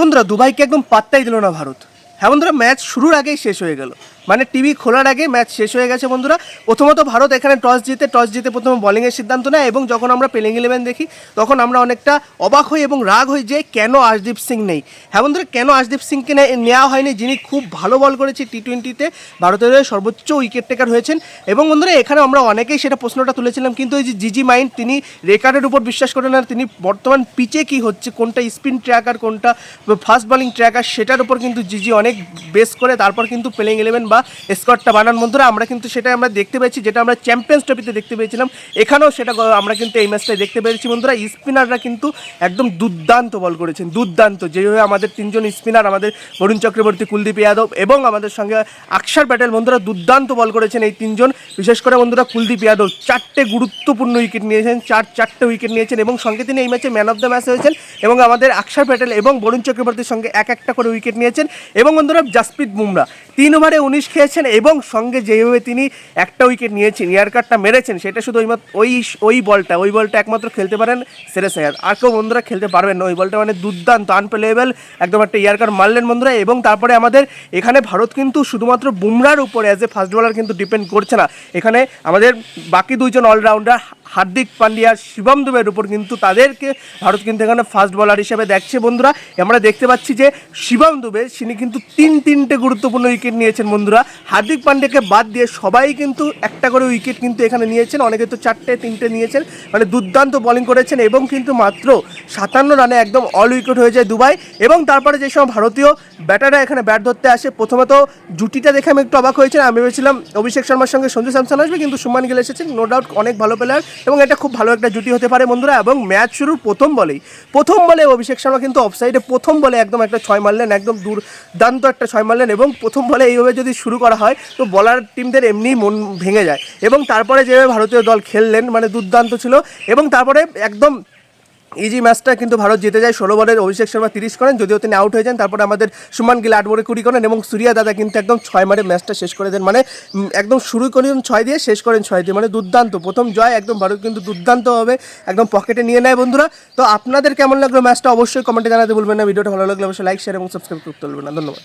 বন্ধুরা দুবাইকে একদম পাত্তাই দিল না ভারত। হ্যাঁ বন্ধুরা, ম্যাচ শুরুর আগেই শেষ হয়ে গেল, মানে টিভি খোলার আগে ম্যাচ শেষ হয়ে গেছে বন্ধুরা। প্রথমত ভারত এখানে টস জিতে প্রথমে বলিংয়ের সিদ্ধান্ত নেয় এবং যখন আমরা প্লেইং 11 দেখি তখন আমরা অনেকটা অবাক হই এবং রাগ হই যে কেন আশদীপ সিং নেই। হ্যাঁ বন্ধুরা, কেন আশদীপ সিংকে নেওয়া হয়নি, যিনি খুব ভালো বল করেছে টি-20তে, ভারতের সর্বোচ্চ উইকেট টেকার হয়েছেন। এবং বন্ধুরা এখানে আমরা অনেকেই সেটা প্রশ্নটা তুলেছিলাম, কিন্তু এই যে জিজি মাইন্ড, তিনি রেকর্ডের উপর বিশ্বাস করেন না, তিনি বর্তমান পিচে কী হচ্ছে, কোনটা স্পিন ট্র্যাকার, কোনটা ফাস্ট বলিং ট্র্যাকার, সেটার উপর কিন্তু জিজি অনেক বেস করে তারপর কিন্তু প্লেইং 11 বা স্কোয়াডটা বানান বন্ধুরা। আমরা কিন্তু সেটা আমরা দেখতে পেয়েছি, যেটা আমরা চ্যাম্পিয়ন্স ট্রফিতে দেখতে পেয়েছিলাম, এখানেও সেটা আমরা কিন্তু এই ম্যাচটাই দেখতে পেরেছি বন্ধুরা। স্পিনাররা কিন্তু একদম দুর্দান্ত বল করেছেন, দুর্দান্ত। যেভাবে আমাদের তিনজন স্পিনার, আমাদের বরুণ চক্রবর্তী, কুলদীপ যাদব এবং আমাদের সঙ্গে আকসার প্যাটেল বন্ধুরা দুর্দান্ত বল করেছেন এই তিনজন। বিশেষ করে বন্ধুরা কুলদীপ যাদব 4টে গুরুত্বপূর্ণ উইকেট নিয়েছেন, চারটে উইকেট নিয়েছেন এবং সঙ্গে তিনি এই ম্যাচে ম্যান অফ দ্য ম্যাচ হয়েছেন। এবং আমাদের আকসার প্যাটেল এবং বরুণ চক্রবর্তীর সঙ্গে একটা করে উইকেট নিয়েছেন। এবং বন্ধুরা জাসপ্রীত বুমরা 3 ওভারে 19 খেয়েছেন এবং সঙ্গে যেভাবে তিনি একটা উইকেট নিয়েছেন, ইয়ারকারটা মেরেছেন, সেটা শুধু ওই বলটা একমাত্র খেলতে পারেন শ্রেয়স আয়ার, আর কেউ বন্ধুরা খেলতে পারবেন না ওই বলটা, মানে দুর্দান্ত আনপ্লেয়েবল একদম একটা ইয়ারকার মারলেন বন্ধুরা। এবং তারপরে আমাদের এখানে ভারত কিন্তু শুধুমাত্র বুমরার উপরে অ্যাজ এ ফাস্ট বোলার কিন্তু ডিপেন্ড করছে না, এখানে আমাদের বাকি দুইজন অলরাউন্ডার হার্দিক পান্ডিয়া, শিবম দুবের উপর কিন্তু তাদেরকে ভারত কিন্তু এখানে ফাস্ট বলার হিসেবে দেখছে বন্ধুরা। আমরা দেখতে পাচ্ছি যে শিবম দুবে তিনি কিন্তু তিনটে গুরুত্বপূর্ণ উইকেট নিয়েছেন বন্ধুরা। হার্দিক পান্ডিয়াকে বাদ দিয়ে সবাই কিন্তু একটা করে উইকেট কিন্তু এখানে নিয়েছেন, অনেকে তো 4টে-3টে নিয়েছেন, মানে দুর্দান্ত বোলিং করেছেন। এবং কিন্তু মাত্র 57 রানে একদম অল উইকেট হয়ে যায় দুবাই। এবং তারপরে যে সময় ভারতীয় ব্যাটাররা এখানে ব্যাট ধরতে আসে, প্রথমত জুটিটা দেখে আমি একটু অবাক হয়েছিলাম। আমি ভেবেছিলাম অভিষেক শর্মার সঙ্গে সঞ্জু স্যামসন আসবে, কিন্তু শুভমান গিল এসেছেন, নো ডাউট অনেক ভালো প্লেয়ার এবং এটা খুব ভালো একটা জুটি হতে পারে বন্ধুরা। এবং ম্যাচ শুরুর প্রথম বলে অভিষেক শর্মা কিন্তু অফসাইডে প্রথম বলে একদম একটা 6 মারলেন, একদম দুর্দান্ত একটা 6 মারলেন। এবং প্রথম বলে এইভাবে যদি শুরু করা হয় তো বলার টিমদের এমনিই মন ভেঙে যায়। এবং তারপরে যেভাবে ভারতীয় দল খেললেন, মানে দুর্দান্ত ছিল। এবং তারপরে একদম ইজি ম্যাচটা কিন্তু ভারত জিতে যায়। 16 বলে অভিষেক শর্মা 30 করেন, যদিও তিনি আউট হয়ে যান। তারপরে আমাদের শুভমান গিল 8 বলে 20 করেন এবং সূর্যা দাদা কিন্তু একদম 6 মারে ম্যাচটা শেষ করে দেন, মানে একদম শুরু করেন 6 দিয়ে, শেষ করেন 6 দিয়ে, মানে দুর্দান্ত প্রথম জয় একদম ভারত কিন্তু দুর্দান্তভাবে একদম পকেটে নিয়ে নেয় বন্ধুরা। তো আপনাদের কেমন লাগলো ম্যাচটা অবশ্যই কমেন্টে জানাতে ভুলবেন না। ভিডিওটা ভালো লাগলে অবশ্যই লাইক, শেয়ার এবং সাবস্ক্রাইব করতে ভুলবেন না। ধন্যবাদ।